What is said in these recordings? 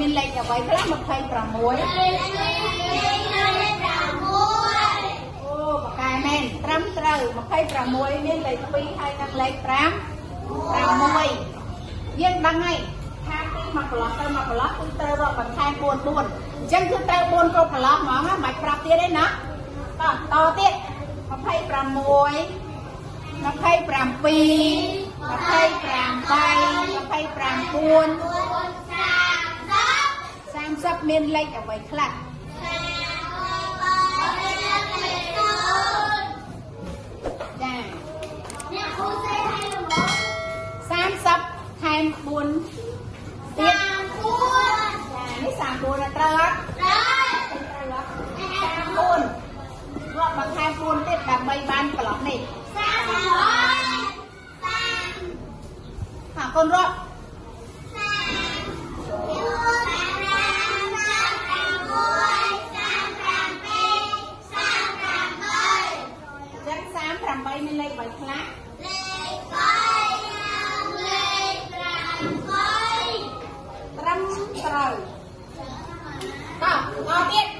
មានលេខអ្វីខ្លះ26អូបកែមែនត្រឹមត្រូវ26មានលេខ2ហើយនិងលេខ5 6យើងដឹងហើយថាពីមកកន្លោះទៅមកកន្លោះគឺត្រូវរាប់បន្ថែម4 4អញ្ចឹងគឺត្រូវ4គ្រប់កន្លោះហ្មងមិនបាច់ប្រាប់ទៀតទេណាតទៀត26 30មានលេខអ្វីខ្លះចាអ្នកគ្រូសេឲ្យល្មម30ថែម4ទៀត34ចានេះ34ត្រូវអត់ត្រូវរាប់បន្ថែម4ទៀតដើម្បីបានកន្លោះនេះ con rồi chắc sáng làm bay nên lấy bài khác trâm trời có biết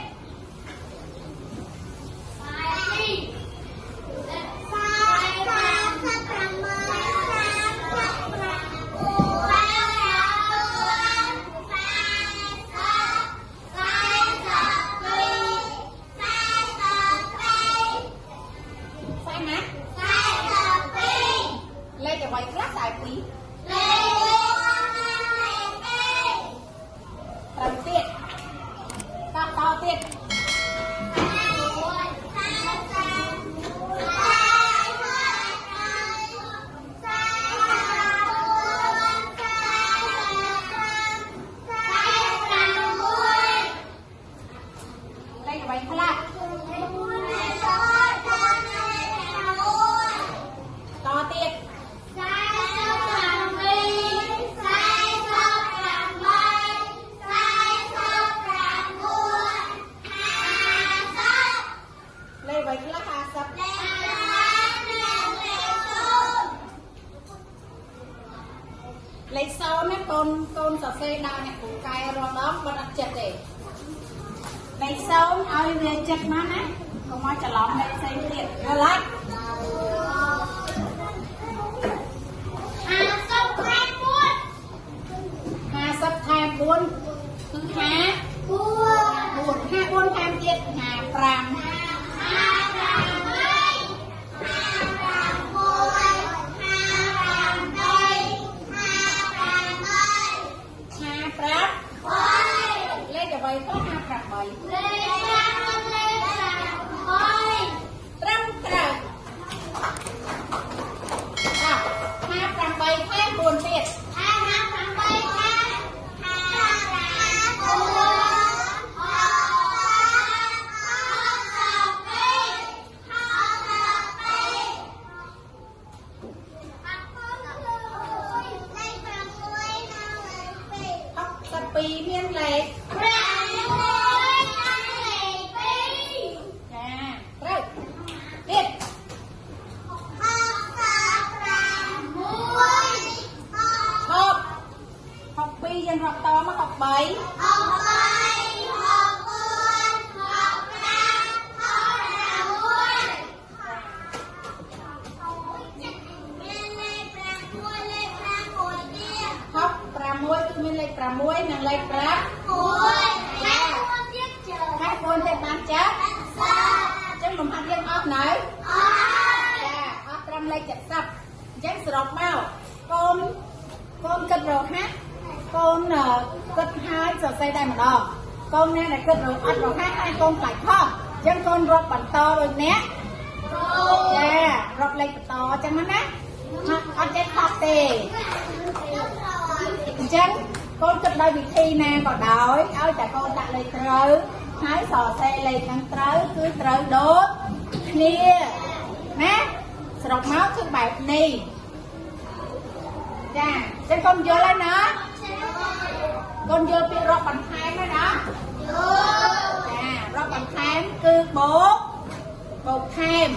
lấy sau mấy con sò xe đào này cũng cay rồi đó và đặt chật để lấy sau ao về chật nó nè không ai trả lỏng lấy xe điện rồi lại sắp tham buôn cứ há buôn tham điện hà pram vậy có hai cặp bảy trăm trời hai cặp bảy thêm buồn thiệt học tập bì miên lệ dân học to mà học 7 học 6 គឺមានលេខ 6 និងលេខ 5 ហើយ4ទៀតបានចាស់អញ្ចឹងលំហាត់យើងអស់នៅចាអស់ត្រឹមលេខ 70 អញ្ចឹងសរុបមកកូនគិតរកហាត់កូនគិតហើយសរសេរតែម្ដងកូនណាដែលគិតរកអត់រកហាត់ហើយកូនខ្លាចខុសអញ្ចឹងកូនរកបន្តដូចអ្នកចារកលេខបន្តអញ្ចឹងណាអត់ចេះខុសទេអញ្ចឹងកូនគិតដោយវិធីណាក៏ដោយឲ្យតែកូនដាក់លេខត្រូវហើយសរសេរលេខហ្នឹងត្រូវគឺត្រូវដូចគ្នាណាសរុបមកគឺបែបនេះចាអញ្ចឹងកូនយល់ហើយណាកូនយល់ពាក្យរកបន្ថែមហើយណាចារកបន្ថែមគឺបូកថែម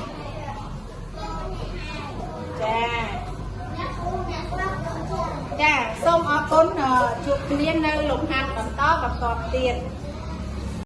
ចាសូមអរគុណជួបគ្នានៅលំហាត់បន្តទៀត